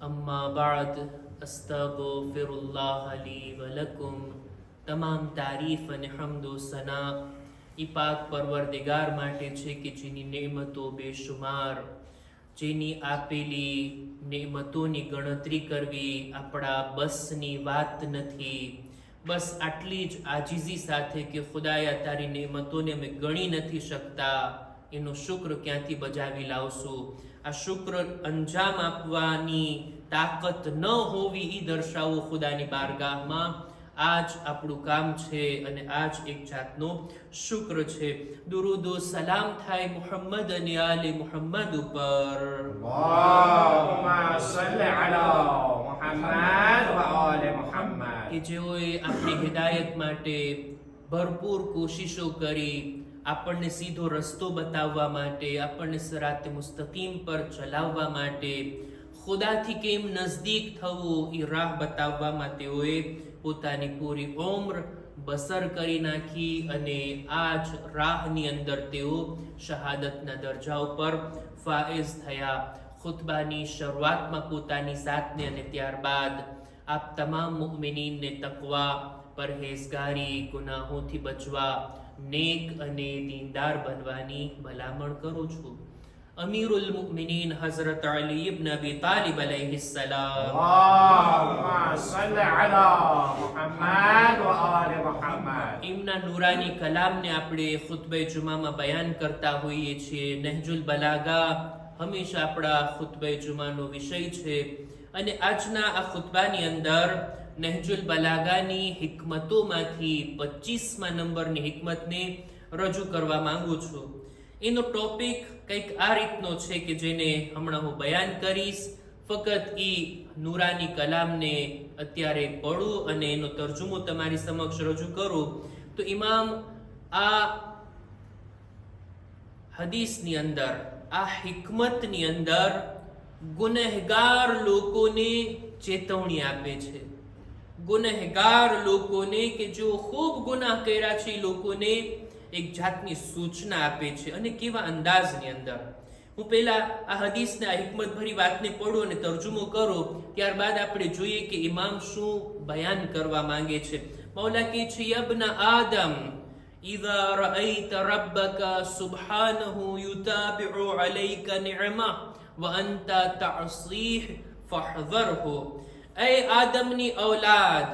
अम्मा बाद अस्तगफिरुल्लाह ली व लकुम। તમામ તારીફ અને હમદો સના ઈ પાક પરવરદિગાર માટે છે કે જેની નેમતો બેશુમાર, જેની આપેલી નેમતોની ગણતરી કરવી આપણા બસની વાત નથી. બસ આટલી જ આજીઝી સાથે કે ખુદાયા તારી નેમતોને અમે ગણી નથી શકતા, એનો શુક્ર ક્યાંથી બજાવી લાવશું. આ શુક્ર અંજામ આપવાની તાકાત ન હોવી એ દર્શાવો ખુદાની બારગાહમાં. આજ આપણું કામ છે અને આજ એક જાતનો શુક્ર છે. દુરૂદો સલામ થાય મુહમ્મદ અને આલે મુહમ્મદ ઉપર. અલ્લાહુમ્મા સલ્લી અલા મુહમ્મદ વ આલે મુહમ્મદ. કે જેઓએ આપણી હિદાયત માટે ભરપૂર કોશિશો કરી, આપણને સીધો રસ્તો બતાવવા માટે, આપણને સરાતે મુસ્તકીમ પર ચલાવવા માટે, ખુદાથી કેમ નજદીક થવું એ રાહ બતાવવામાં તેઓએ પોતાની પૂરી ઉંમર બસર કરી નાખી અને આ જ રાહની અંદર તેઓ શહાદતના દરજા ઉપર ફાઇઝ થયા. ખુતબાની શરૂઆતમાં પોતાની જાતને અને ત્યારબાદ આપ તમામ મુઅમિનીનને તકવા, પરહેઝગારી, ગુનાહોથી બચવા, નેક અને દીનદાર બનવાની ભલામણ કરું છું. અમીરુલ મુમિનીન હઝરત અલી ઇબ્ન અબી તાલિબ અલૈહિસ્સલામ. અલ્લાહુમ્મા સલ્લી અલા મુહમ્મદ વ આલે મુહમ્મદ. એમના નૂરાની કલામને આપણે ખુતબે જુમામાં બયાન કરતા હોઈએ છીએ. નહજુલ બલાગા હંમેશા આપણા ખુતબે જુમાનો વિષય છે અને આજના આ ખુતબાની અંદર નહજુલ બલાગાની હિકમતોમાંથી 25મા નંબરની હિકમતને રજૂ કરવા માંગુ છું. એનો ટોપિક કંઈક આ રીતનો છે કે જેને હમણાં હું બયાન કરીશ. ફક્ત ઈ નૂરાની કલામને અત્યારે પઢું અને એનો તર્જુમો તમારી સમક્ષ રજૂ કરું તો ઇમામ આ હદીસની અંદર, આ હિકમતની અંદર ગુનેહગાર લોકોને ચેતવણી આપે છે. ગુનેહગાર લોકોને કે જો ખૂબ ગુનાહ કર્યા છે એ લોકોને એક જાતની સૂચના આપે છે. અને કેવા અંદાજની અંદર. હું પહેલા આ હદીસને, આ હિકમત ભરી વાતને પઢું અને તર્જુમો કરું, ત્યારબાદ આપણે જોઈએ કે ઇમામ શું બયાન કરવા માંગે છે. મૌલા કહે છે, યબ્ના આદમ ઇઝા રઅયત રબ્બકા સુબ્હાનહુ યુતાબિઉ અલૈકા નિ'મah વ અંતા તઅસીહ ફહઝરહુ. એ આદમની ઔલાદ,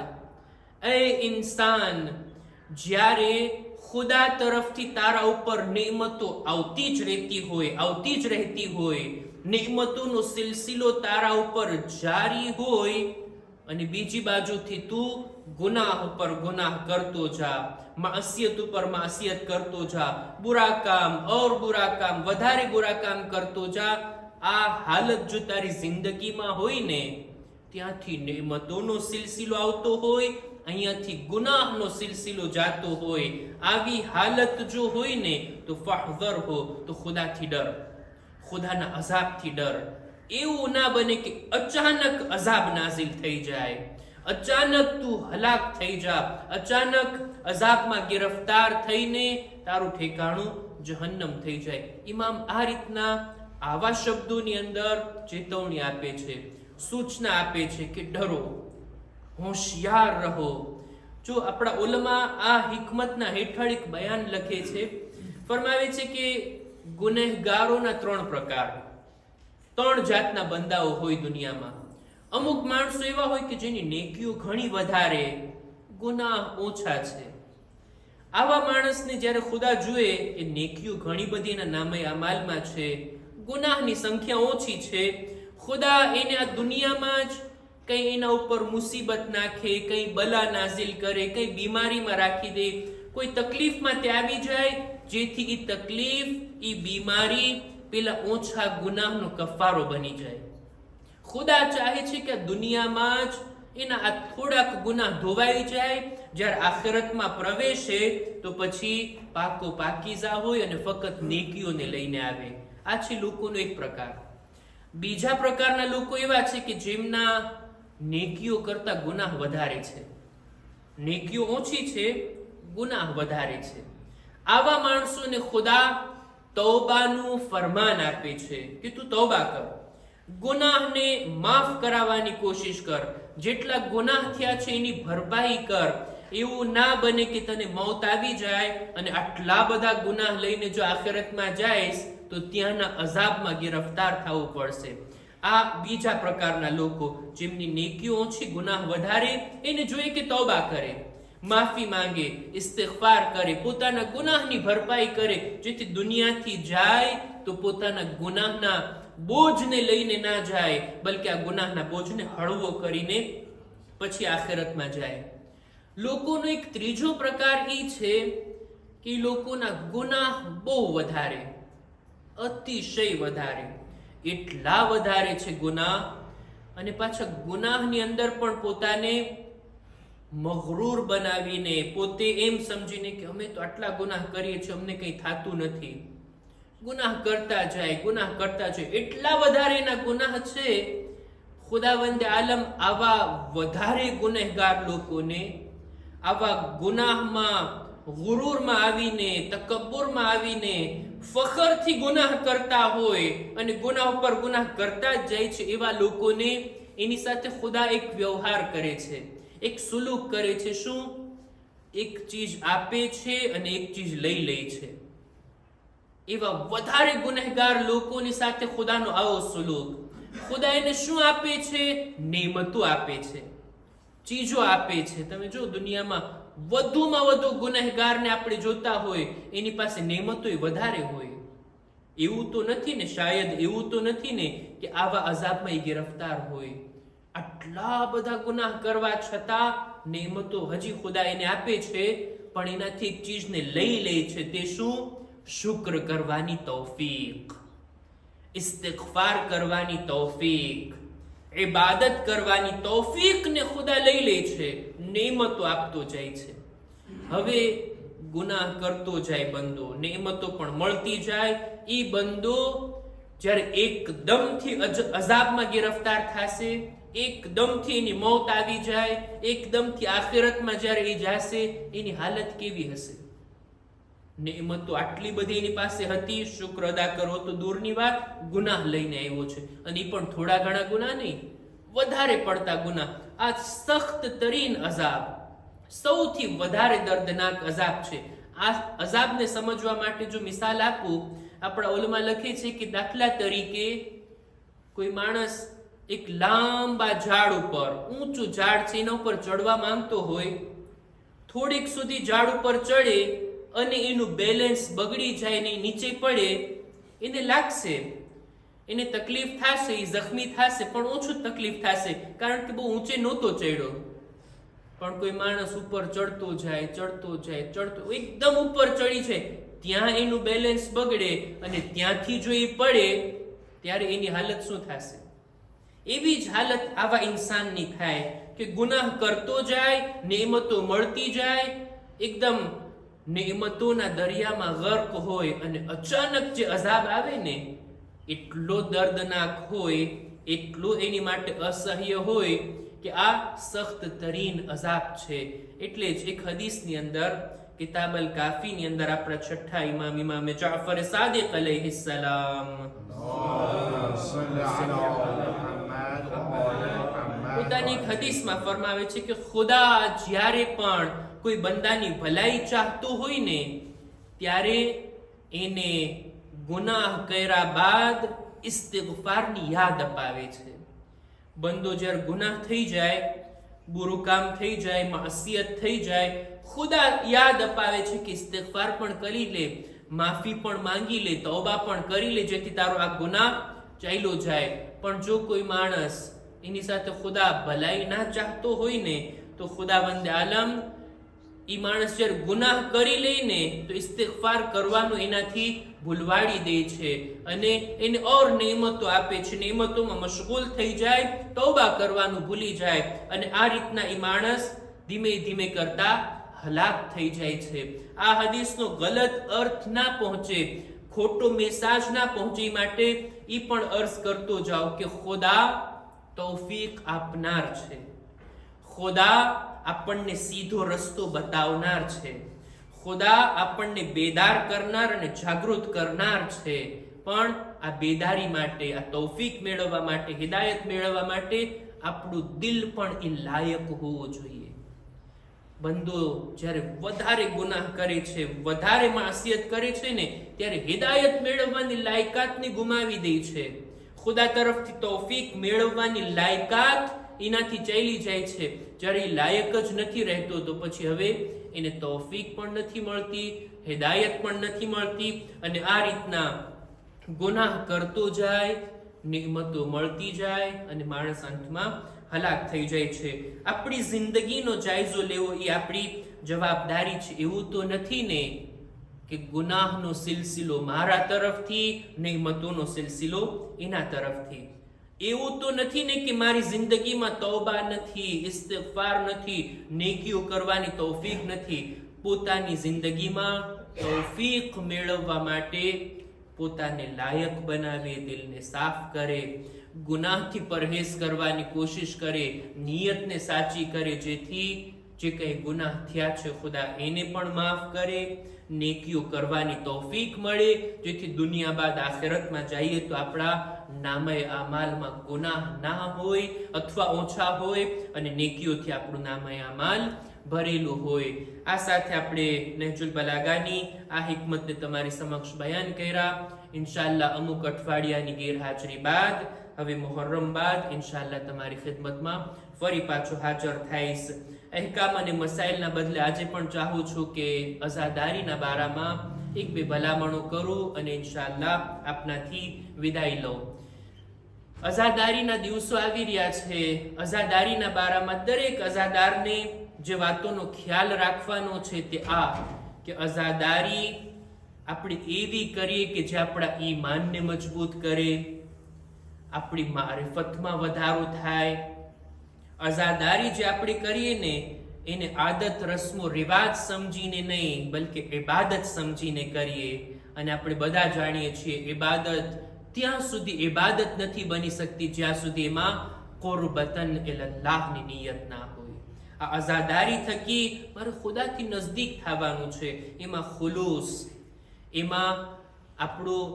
એ ઇન્સાન, જ્યારે ખુદા તરફથી તારા ઉપર નેમતો આવતી જ રહેતી હોય, નેમતોનો સિલસિલો તારા ઉપર જારી હોય અને બીજી બાજુથી તું ગુનાહ ઉપર ગુનાહ કરતો જા, માસિયત ઉપર માસિયત કરતો જા, બુરા કામ ઓર બુરા કામ, વધારે બુરા કામ કરતો જા, આ હાલત જો તારી જિંદગીમાં હોય ને, ત્યાંથી નેમતોનો સિલસિલો આવતો હોય, અહીંયાથી ગુનાહનો સિલસિલો જાતો હોય, આવી હાલત જો હોય ને તો ફહઝર હો, તો ખુદાથી ડર, ખુદાના અઝાબથી ડર. એવું ના બને કે અચાનક અઝાબ નાઝિલ થઈ જાય, અચાનક તું હલાક થઈ જા, અચાનક અઝાબમાં ગિરફ્તાર થઈને તારું ઠેકાણું જહન્નમ થઈ જાય. ઇમામ આ રીતના આવા શબ્દોની અંદર ચેતવણી આપે છે, સૂચના આપે છે કે ડરો, હોશિયાર રહો. જો આપણા ઉલમા આ હિકમતના હેઠળ એક બયાન લખે છે, ફરમાવે છે કે ગુનેહગારોના 3 પ્રકાર, 3 જાતના બંદાઓ હોય દુનિયામાં. અમુક માણસો એવા હોય કે જેની નેકીઓ ઘણી વધારે, ગુનાહ ઓછા છે. આવા માણસને જ્યારે ખુદા જુએ એ નેકીઓ ઘણી બધી એના નામે અમાલમાં છે, ગુનાહની સંખ્યા ઓછી છે, ખુદા એને આ દુનિયામાં જ કઈ એના ઉપર મુસીબત નાખે, કઈ બલા નાઝિલ કરે, કઈ બીમારીમાં રાખી દે, કોઈ તકલીફમાં તે આવી જાય, જેથી એ તકલીફ, એ બીમારી પેલા ઓછા ગુનાહનો કફારો બની જાય. ખુદા ચાહે છે કે દુનિયામાં જ એના આ થોડાક ગુનાહ ધોવાઈ જાય, જ્યારે આખિરતમાં પ્રવેશે તો પછી પાકો પાકીઝા હોય અને ફક્ત નેકીઓને લઈને આવે. આ છે લોકોનો એક પ્રકાર. બીજા પ્રકારના લોકો એવા છે કે જેમના નેકીઓ કરતા ગુનાહ વધારે છે, નેકીઓ ઓછી છે, ગુનાહ વધારે છે. આવા માણસોને ખુદા તૌબાનું ફરમાન આપે છે કે તું તૌબા કર. ગુનાહને માફ કરાવવાની કોશિશ કર, જેટલા ગુનાહ થયા છે એની ભરપાઈ કર. એવું ના બને કે તને મૌત આવી જાય અને આટલા બધા ગુનાહ લઈને જો આખિરતમાં જાઈશ તો ત્યાંના અઝાબમાં ગિરફ્તાર થવું પડશે. આ બીજા પ્રકારના લોકો, જેમની નેકીઓ ઓછી, ગુનાહ વધારે, એને જોઈએ કે તૌબા કરે, માફી માંગે, ઇસ્તિગફાર કરે, પોતાના ગુનાહની ભરપાઈ કરે, જેથી દુનિયાથી જાય તો પોતાના ગુનાહના બોજને લઈને ના જાય, બલકે આ ગુનાહના બોજને હળવો કરીને પછી આખિરતમાં જાય. લોકોનો એક ત્રીજો પ્રકાર એ છે કે લોકોના ગુનાહ બહુ વધારે, અતિશય વધારે, એટલા વધારે છે ગુનાહ, અને પાછા ગુનાહની અંદર પણ પોતાને મગરૂર બનાવીને, પોતે એમ સમજીને કે અમે તો આટલા ગુનાહ કરીએ છીએ, અમને કંઈ થતું નથી, ગુનાહ કરતા જાય, ગુનાહ કરતા જાય. એટલા વધારે એના ગુનાહ છે. ખુદાવંદે આલમ આવા વધારે ગુનેહગાર લોકોને આવા ગુનાહમાં, ગુરૂરમાં આવીને, તકબ્બુરમાં આવીને, ફખરથી ગુનાહ કરતા હોય અને ગુનાહ ઉપર ગુનાહ કરતા જ જાય છે, એવા લોકોને એની સાથે ખુદા એક વ્યવહાર કરે છે, એક સુલુક કરે છે. શું? એક ચીજ આપે છે અને એક ચીજ લઈ લે છે. એવા વધારે ગુનેહગાર લોકોની સાથે ખુદાનો આવો સુલુક. ખુદા એને શું આપે છે? નેમતો આપે છે, ચીજો આપે છે. તમે જો દુનિયામાં વધુમાં વધુ ગુનેહગારને આપણે જોતા હોય, એની પાસે નેમતોય વધારે હોય. એવું તો નથી ને, શાયદ એવું તો નથી ને કે આવા અઝાબમાં એ ગિરફ્તાર હોય. આટલા બધા ગુનાહ કરવા છતાં નેમતો હજી ખુદા એને આપે છે, પણ એનાથી એક ચીજને લઈ લે છે. તે શું? શુક્ર કરવાની તૌફીક, ઇસ્તિગફાર કરવાની તૌફીક, ઇબાદત કરવાની તૌફીકને ખુદા લઈ લે છે, નેમતો આપતો જાય છે. હવે ગુનાહ કરતો જાય બંદો, નેમતો પણ મળતી જાય. એ બંદો જ્યારે એકદમથી અઝાબમાં ગિરફ્તાર થશે, એકદમથી એની મૌત આવી જાય, એકદમથી આખિરતમાં જ્યારે એ જાશે, એની હાલત કેવી હશે? નેમતો આટલી બધી એની પાસે હતી, શુક્ર અદા કરો તો દૂરની વાત, ગુનાહ લઈને આવ્યો છે, અને એ પણ થોડા ઘણા ગુનાહ નહીં, વધારે પડતા ગુનાહ. આ સખ્ત તરીન અઝાબ, સૌથી વધારે દર્દનાક અઝાબ છે. આ અઝાબને સમજવા માટે જો મિસાલ આપું, આપણા ઓલમાં લખે છે કે દાખલા તરીકે કોઈ માણસ એક લાંબા ઝાડ ઉપર, ઊંચું ઝાડ છે, એના ઉપર ચડવા માંગતો હોય, થોડીક સુધી ઝાડ ઉપર ચડે અને એનું બેલેન્સ બગડી જાય ને નીચે પડે, એને લાગશે, એને તકલીફ થશે, એ જખ્મી થશે, પણ ઓછું તકલીફ થશે, કારણ કે બહુ ઊંચે નહોતો ચડ્યો. પણ કોઈ માણસ ઉપર ચડતો જાય, ચડતો જાય, ચડતો, એકદમ ઉપર ચડી છે, ત્યાં એનું બેલેન્સ બગડે અને ત્યાંથી જો એ પડે, ત્યારે એની હાલત શું થશે? એવી જ હાલત આવા ઇન્સાનની થાય કે ગુનાહ કરતો જાય, નેમતો મળતી જાય, એકદમ નેમતોના દરિયામાં ગર્ક હોય, અને અચાનક જે અઝાબ આવે ને, એટલો દર્દનાક હોય, એટલો એની માટે અસહ્ય હોય કે આ સખ્ત તરીન અઝાબ છે. એટલે જ એક હદીસની અંદર, કિતાબ અલ કાફીની અંદર, આપણા છઠ્ઠા ઇમામ, ઇમામ જાફર સાદિક અલૈહિસ્સલામ પોતાની એક હદીસમાં ફરમાવે છે કે ખુદા જ્યારે પણ કોઈ બંદાની ભલાઈ ચાહતો હોય ને, ત્યારે એને ગુનાહ કર્યા બાદ ઇસ્તિગફારની યાદ અપાવે છે. બંદો જ્યારે ગુનાહ થઈ જાય, બુરું કામ થઈ જાય, માસિયત થઈ જાય, ખુદા યાદ અપાવે છે કે ઇસ્તિગફાર પણ કરી લે, માફી પણ માંગી લે, તૌબા પણ કરી લે, જેથી તારો આ ગુનાહ ચાલ્યો જાય. પણ જો કોઈ માણસ એની સાથે ખુદા ભલાઈ ના ચાહતો હોય ને, તો ખુદાવંદ આલમ ઈ માણસ જ્યારે ગુનાહ કરી લે ને, તો ઇસ્તિગફાર કરવાનું એનાથી ભૂલવાડી દે છે, અને એને ઓર નેમતો આપે છે, નેમતોમાં મશગુલ થઈ જાય, તૌબા કરવાનું ભૂલી જાય, અને આ રીતના ઈ માણસ ધીમે ધીમે કરતા હલાક થઈ જાય છે. આ હદીસનો ગલત અર્થ ના પહોંચે, ખોટો મેસેજ ના પહોંચે માટે ઈ પણ અર્ઝ કરતો જાઓ કે ખુદા તૌફીક આપનાર છે, ખુદા આપણને સીધો રસ્તો બતાવનાર છે, ખુદા આપણને બેદાર કરનાર અને જાગૃત કરનાર છે. પણ આ બેદારી માટે, આ તૌફીક મેળવવા માટે, હિદાયત મેળવવા માટે આપણું દિલ પણ એ લાયક હોવું જોઈએ. બંદો જ્યારે વધારે ગુનાહ કરે છે, વધારે માસિયત કરે છે ને, ત્યારે હિદાયત મેળવવાની લાયકાતને ગુમાવી દે છે. ખુદા તરફથી તૌફીક મેળવવાની લાયકાત એનાથી ચાલી જાય છે. જ્યારે એ લાયક જ નથી રહેતો તો પછી હવે એને તૌફીક પણ નથી મળતી, હિદાયત પણ નથી મળતી, અને આ રીતના ગુનાહ કરતો જાય, નિዕમતો મળતી જાય અને માણસ અંતમાં હલાક થઈ જાય છે. આપણી જિંદગીનો જાયજો લેવો એ આપણી જવાબદારી છે. એવું તો નથી ને કે ગુનાહનો સિલસિલો મારા તરફથી, નિዕમતોનો સિલસિલો એના તરફથી. એવું તો નથી ને કે મારી જિંદગીમાં તૌબા નથી, ઇસ્તિગફાર નથી, નેકીઓ કરવાની તૌફીક નથી. પોતાની જિંદગીમાં તૌફીક મેળવવા માટે પોતાને લાયક બનાવે, દિલને સાફ કરે, ગુનાહથી પરહેજ કરવાની કોશિશ કરે, નિયતને સાચી કરે, જેથી જે કંઈ ગુનાહ થયા છે ખુદા એને પણ માફ કરે, નેકીઓ કરવાની તૌફીક મળે, જેથી દુનિયા બાદ આખિરતમાં જઈએ તો આપણા નામે આમાલમાં ગુનાહ ના હોય અથવા ઓછા હોય અને નેકીઓથી આપણું નામે આમાલ ભરેલું હોય. આ સાથે આપણે નહજુલ બલાગાની આ હિકમતને તમારી સમક્ષ બયાન કર્યા. ઇન્શાઅલ્લાહ અમુક અઠવાડિયાની ગેરહાજરી બાદ હવે મુહર્રમ બાદ ઇન્શાઅલ્લાહ તમારી ખિદમતમાં ફરી પાછો હાજર થઈશ. અહેકામ અને મસાઇલના બદલે આજે પણ ચાહું છું કે અઝાદારીના બારામાં એક બે ભલામણો કરું અને ઇન્શાઅલ્લાહ આપનાથી વિદાય લઉં. અઝાદારીના દિવસો આવી રહ્યા છે. અઝાદારીના બારામાં દરેક અઝાદારને જે વાતોનો ખ્યાલ રાખવાનો છે તે આ કે અઝાદારી આપણે એવી કરીએ કે જે આપણા ઈમાનને મજબૂત કરે, આપણી મારિફતમાં વધારો થાય. અઝાદારી જે આપણે કરીએ ને એને આદત રસ્મો રિવાજ સમજીને નહીં બલકે ઇબાદત સમજીને કરીએ. અને આપણે બધા જાણીએ છીએ ઇબાદત ત્યાં સુધી ઇબાદત નથી બની શકતી જ્યાં સુધી એમાં કુરબતન ઇલલ્લાહની નિયત ના હોય. આ અઝાદારી થકી મારે ખુદાથી નજદીક થવાનું છે, એમાં ખુલૂસ, એમાં આપણું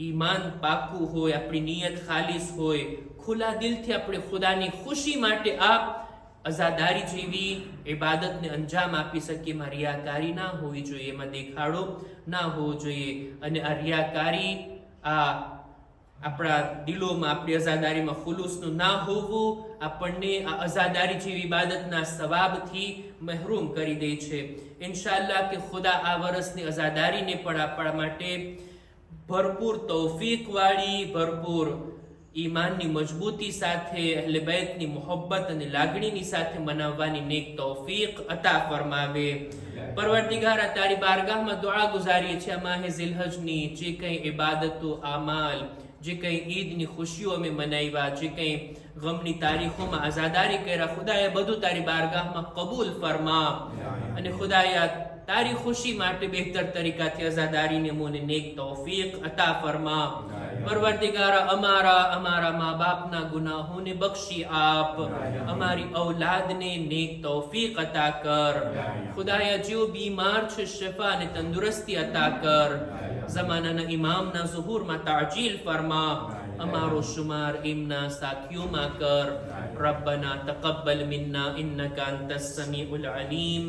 ઈમાન પાકું હોય, આપણી નિયત ખાલીસ હોય, ખુલ્લા દિલથી આપણે ખુદાની ખુશી માટે આ અઝાદારી જેવી ઇબાદતને અંજામ આપી શકીએ. એમાં રિયાકારી ના હોવી જોઈએ, એમાં દેખાડો ના હોવો જોઈએ. અને આ રિયાકારી આ આપણા દિલોમાં, આપણી અઝાદારીમાં ખુલૂસનું ના હોવું આપણને આ અઝાદારી જેવી ઇબાદતના સવાબથી મહેરૂમ કરી દે છે. ઇન્શાઅલ્લાહ કે ખુદા આ વર્ષની અઝાદારીને પણ આપણા માટે ભરપૂર તૌફીક વાળી, ભરપૂર ઈમાનની મજબૂતી સાથે, અહલે બેતની મોહબ્બત અને લાગણીની સાથે મનાવવાની નેક તૌફીક અતા ફરમાવે. પરવરદિગાર, તારી બારગાહમાં દુઆ ગુજારીએ છીએ આ માહે ઝિલહજની જે કંઈ ઇબાદતો, આમાલ, જે કંઈ ઈદની ખુશીઓ અમે મનાવ્યા, જે કંઈ ગમની તારીખોમાં આઝાદારી કર્યા, ખુદાએ બધું તારી બારગાહમાં કબૂલ ફરમા. અને ખુદાયા તારી ખુશી માટે બહેતર તરીકાથી અઝાદારીને મોને નેક તૌફીક અતા ફરમા. પરવરદિગારા, અમારા મા બાપના ગુનાહોને બક્ષી આપ, અમારી ઔલાદને નેક તૌફીક અતા કર. ખુદાયા જેઓ બીમાર છે શિફા અને તંદુરસ્તી અતા કર. ઝમાનાના ઇમામના ઝુહૂરમાં તાજીલ ફરમા. અમારો શુમાર એમના સાથીઓમાં કર. રબ્બના તકબ્બલ મિન્ના ઇન્નકા અંતસ સમીઉલ અલીમ.